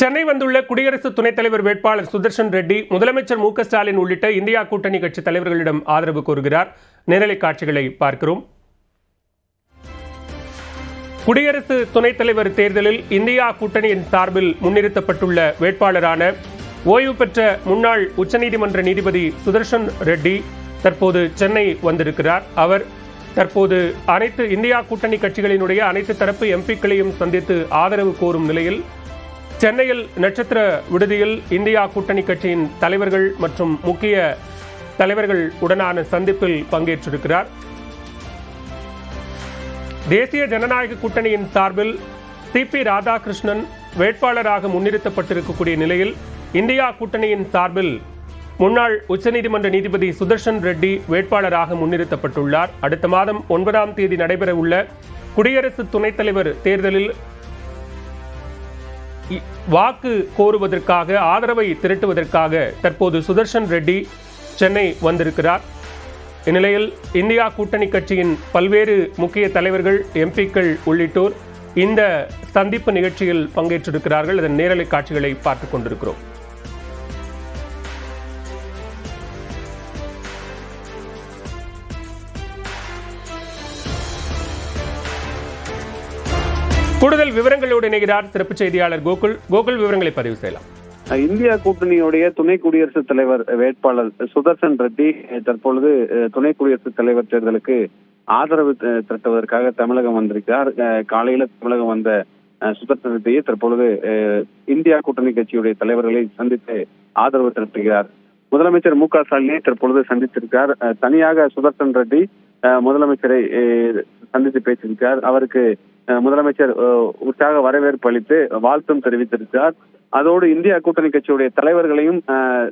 சென்னை வந்துள்ள குடியரசு துணைத் தலைவர் வேட்பாளர் சுதர்ஷன் ரெட்டி முதலமைச்சர் மு.க.ஸ்டாலின் உள்ளிட்ட இந்தியா கூட்டணி கட்சி தலைவர்களிடம் ஆதரவு கோருகிறார். நேரலை காட்சிகளை பார்க்கிறோம். குடியரசு துணைத் தலைவர் தேர்தலில் இந்தியா கூட்டணியின் சார்பில் முன்னிறுத்தப்பட்டுள்ள வேட்பாளரான ஓய்வு பெற்ற முன்னாள் உச்சநீதிமன்ற நீதிபதி சுதர்ஷன் ரெட்டி தற்போது சென்னை வந்திருக்கிறார். அவர் தற்போது அனைத்து இந்தியா கூட்டணி கட்சிகளினுடைய அனைத்து தரப்பு எம்பிக்களையும் சந்தித்து ஆதரவு கோரும் நிலையில் சென்னையில் நட்சத்திர விடுதியில் இந்தியா கூட்டணி கட்சியின் தலைவர்கள் மற்றும் முக்கிய தலைவர்கள் உடனான சந்திப்பில் பங்கேற்றிருக்கிறார். தேசிய ஜனநாயக கூட்டணியின் சார்பில் சி.பி. ராதாகிருஷ்ணன் வேட்பாளராக முன்னிறுத்தப்பட்டிருக்கக்கூடிய நிலையில் இந்தியா கூட்டணியின் சார்பில் முன்னாள் உச்சநீதிமன்ற நீதிபதி சுதர்ஷன் ரெட்டி வேட்பாளராக முன்னிறுத்தப்பட்டுள்ளார். அடுத்த மாதம் 9ஆம் தேதி நடைபெற உள்ள குடியரசு துணைத் தலைவர் தேர்தலில் வாக்கு கோருவதற்காக ஆதரவை திரட்டுவதற்காக தற்போது சுதர்ஷன் ரெட்டி சென்னை வந்திருக்கிறார். இந்நிலையில் இந்தியா கூட்டணி கட்சியின் பல்வேறு முக்கிய தலைவர்கள், எம்பிக்கள் உள்ளிட்டோர் இந்த சந்திப்பு நிகழ்ச்சியில் பங்கேற்றிருக்கிறார்கள். அதன் நேரலை காட்சிகளை பார்த்துக் கொண்டிருக்கிறோம். கூடுதல் விவரங்களோடு இணைகிறார் சிறப்பு செய்தியாளர் கோகுல். விவரங்களை பதிவு செய்யலாம். இந்தியா கூட்டணியுடைய துணை குடியரசுத் தலைவர் வேட்பாளர் சுதர்ஷன் ரெட்டி தற்பொழுது துணை குடியரசுத் தலைவர் தேர்தலுக்கு ஆதரவு திரட்டுவதற்காக தமிழகம் வந்திருக்கிறார். காலையில தமிழகம் வந்த சுதர்ஷன் ரெட்டியை தற்பொழுது இந்தியா கூட்டணி கட்சியுடைய தலைவர்களை சந்தித்து ஆதரவு திரட்டுகிறார். முதலமைச்சர் மு.க.ஸ்டாலினை தற்பொழுது சந்தித்திருக்கிறார். தனியாக சுதர்ஷன் ரெட்டி முதலமைச்சரை சந்தித்து பேசியிருக்கிறார். அவருக்கு முதலமைச்சர் உற்சாக வரவேற்பு அளித்து வாழ்த்தும் தெரிவித்திருக்கிறார். அதோடு இந்தியா கூட்டணி கட்சியுடைய தலைவர்களையும்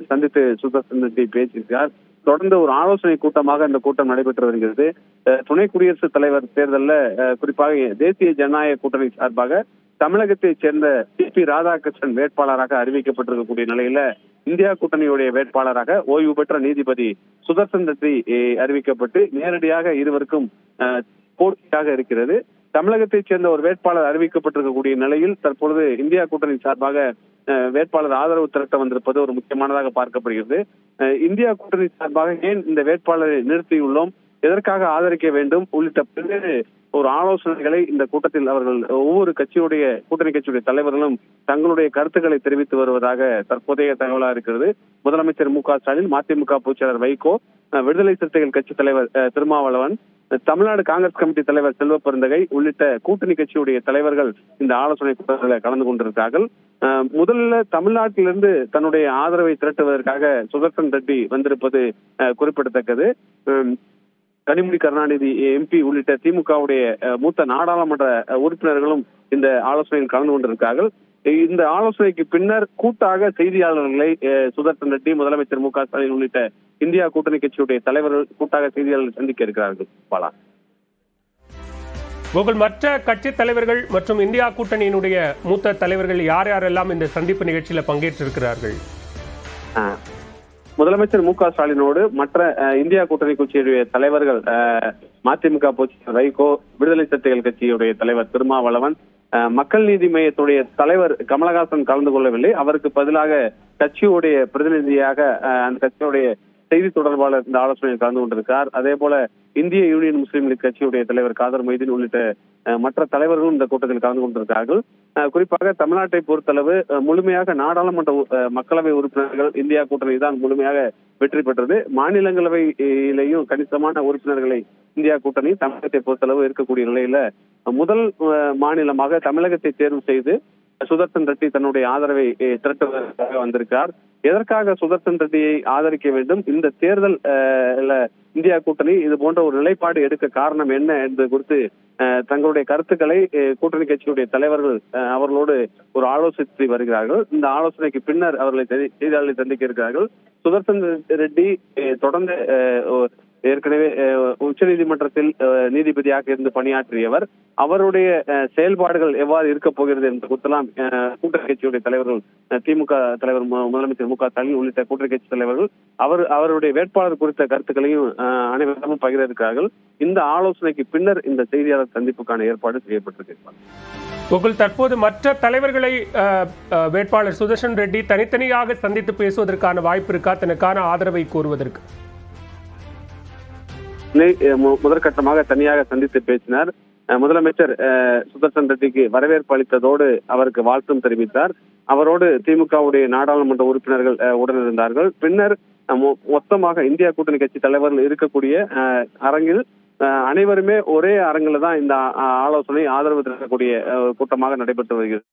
சந்தித்து சுதர்ஷன் ரெட்டி பேசியிருக்கிறார். தொடர்ந்து ஒரு ஆலோசனை கூட்டமாக இந்த கூட்டம் நடைபெற்று வருகிறது. துணை குடியரசுத் தலைவர் தேர்தலில் குறிப்பாக தேசிய ஜனநாயக கூட்டணி சார்பாக தமிழகத்தைச் சேர்ந்த சி.பி. ராதாகிருஷ்ணன் வேட்பாளராக அறிவிக்கப்பட்டிருக்கக்கூடிய நிலையில இந்தியா கூட்டணியுடைய வேட்பாளராக ஓய்வு பெற்ற நீதிபதி சுதர்ஷன் ரெட்டி அறிவிக்கப்பட்டு நேரடியாக இருவருக்கும் போட்டியாக இருக்கிறது. தமிழகத்தைச் சேர்ந்த ஒரு வேட்பாளர் அறிவிக்கப்பட்டிருக்கக்கூடிய நிலையில் தற்பொழுது இந்தியா கூட்டணி சார்பாக வேட்பாளர் ஆதரவு திரட்ட வந்திருப்பது ஒரு முக்கியமானதாக பார்க்கப்படுகிறது. இந்தியா கூட்டணி சார்பாக ஏன் இந்த வேட்பாளரை நிறுத்தியுள்ளோம், எதற்காக ஆதரிக்க வேண்டும் உள்ளிட்ட பல்வேறு ஒரு ஆலோசனைகளை இந்த கூட்டத்தில் அவர்கள் ஒவ்வொரு கட்சியுடைய கூட்டணி கட்சியுடைய தலைவர்களும் தங்களுடைய கருத்துக்களை தெரிவித்து வருவதாக தற்போதைய தகவலாக இருக்கிறது. முதலமைச்சர் மு.க.ஸ்டாலின், மதிமுக பொதுச்செயலாளர் வைகோ, விடுதலை சிறுத்தைகள் கட்சி தலைவர் திருமாவளவன், தமிழ்நாடு காங்கிரஸ் கமிட்டி தலைவர் செல்வ பெருந்தகை உள்ளிட்ட கூட்டணி கட்சியுடைய தலைவர்கள் இந்த ஆலோசனை கூட்டத்தில் கலந்து கொண்டிருக்கிறார்கள். முதல்ல தமிழ்நாட்டிலிருந்து தன்னுடைய ஆதரவை திரட்டுவதற்காக சுதர்ஷன் ரெட்டி வந்திருப்பது குறிப்பிடத்தக்கது. கனிமொழி கருணாநிதி எம்பி உள்ளிட்ட திமுகவுடைய மூத்த நாடாளுமன்ற உறுப்பினர்களும் இந்த ஆலோசனையில் கலந்து கொண்டிருக்கிறார்கள். இந்த ஆலோசனைக்கு பின்னர் கூட்டாக செய்தியாளர்களை சுதர்ஷன் ரெட்டி, முதலமைச்சர் மு.க.ஸ்டாலின் உள்ளிட்ட இந்தியா கூட்டணி கட்சியுடைய தலைவர்கள் கூட்டாக செய்தியாளர்கள் சந்திக்க இருக்கிறார்கள். மற்ற கட்சி தலைவர்கள் மற்றும் இந்தியா கூட்டணியினுடைய மூத்த தலைவர்கள் யார் யாரெல்லாம் இந்த சந்திப்பு நிகழ்ச்சியில பங்கேற்றிருக்கிறார்கள்? முதலமைச்சர் மு.க.ஸ்டாலினோடு மற்ற இந்தியா கூட்டணி கட்சியுடைய தலைவர்கள் மதிமுக பொதுச்செயலாளர் வைகோ, விடுதலை சிறுத்தைகள் கட்சியுடைய தலைவர் திருமாவளவன், மக்கள் நீதி மையத்துடைய தலைவர் கமலஹாசன் கலந்து கொள்ளவில்லை. அவருக்கு பதிலாக கட்சியுடைய பிரதிநிதியாக அந்த கட்சியுடைய செய்தி தொடர்பாளர் இந்த ஆலோசனையில் கலந்து கொண்டிருக்கிறார். அதே போல இந்திய யூனியன் முஸ்லீம் லீக் கட்சியுடைய தலைவர் காதர் மொய்தீன் உள்ளிட்ட மற்ற தலைவர்களும் இந்த கூட்டத்தில் கலந்து கொண்டிருக்கிறார்கள். குறிப்பாக தமிழ்நாட்டை பொறுத்தளவு முழுமையாக நாடாளுமன்ற மக்களவை உறுப்பினர்கள் இந்தியா கூட்டணி தான் முழுமையாக வெற்றி பெற்றது. மாநிலங்களவையிலேயும் கணிசமான உறுப்பினர்களை இந்தியா கூட்டணி தமிழகத்தை பொறுத்தளவு இருக்கக்கூடிய நிலையில முதல் மாநிலமாக தமிழகத்தை தேர்வு செய்து சுதர்ஷன் ரெட்டி தன்னுடைய ஆதரவை திரட்டுவதற்காக வந்திருக்கிறார். எதற்காக சுதர்ஷன் ரெட்டியை ஆதரிக்க வேண்டும், இந்த தேர்தல் இந்தியா கூட்டணி இது போன்ற ஒரு நிலைப்பாடு எடுக்க காரணம் என்ன என்பது குறித்து தங்களுடைய கருத்துக்களை கூட்டணி கட்சியுடைய தலைவர்கள் அவர்களோடு ஒரு ஆலோசித்து வருகிறார்கள். இந்த ஆலோசனைக்கு பின்னர் அவர்களை செய்தியாளர்களை சந்திக்க இருக்கிறார்கள். சுதர்ஷன் ரெட்டி தொடர்ந்து ஏற்கனவே உச்சநீதிமன்றத்தில் நீதிபதியாக இருந்து பணியாற்றியவர். அவருடைய செயல்பாடுகள் எவ்வாறு இருக்க போகிறது என்று குறித்தெல்லாம் கூட்டணி கட்சியுடைய தலைவர்கள், திமுக தலைவர் முதலமைச்சர் மு.க. ஸ்டாலின் உள்ளிட்ட கூட்டணி கட்சி தலைவர்கள் அவருடைய வேட்பாளர் குறித்த கருத்துக்களையும் அனைவரிடமும் பகிர இருக்கிறார்கள். இந்த ஆலோசனைக்கு பின்னர் இந்த செய்தியாளர் சந்திப்புக்கான ஏற்பாடு செய்யப்பட்டிருக்கிறது. கோகுல், தற்போது மற்ற தலைவர்களை வேட்பாளர் சுதர்ஷன் ரெட்டி தனித்தனியாக சந்தித்து பேசுவதற்கான வாய்ப்பு இருக்கா, தனக்கான ஆதரவை கோருவதற்கு? முதற்கட்டமாக தனியாக சந்தித்து பேசினார். முதலமைச்சர் சுதர்சன் ரெட்டிக்கு வரவேற்பு அளித்ததோடு அவருக்கு வாழ்த்தும் தெரிவித்தார். அவரோடு திமுகவுடைய நாடாளுமன்ற உறுப்பினர்கள் உடனிருந்தார்கள். பின்னர் மொத்தமாக இந்தியா கூட்டணி கட்சி தலைவர்கள் இருக்கக்கூடிய அரங்கில் அனைவருமே ஒரே அரங்கில் தான் இந்த ஆலோசனை ஆதரவு திரட்டக்கூடிய கூட்டமாக நடைபெற்று வருகிறது.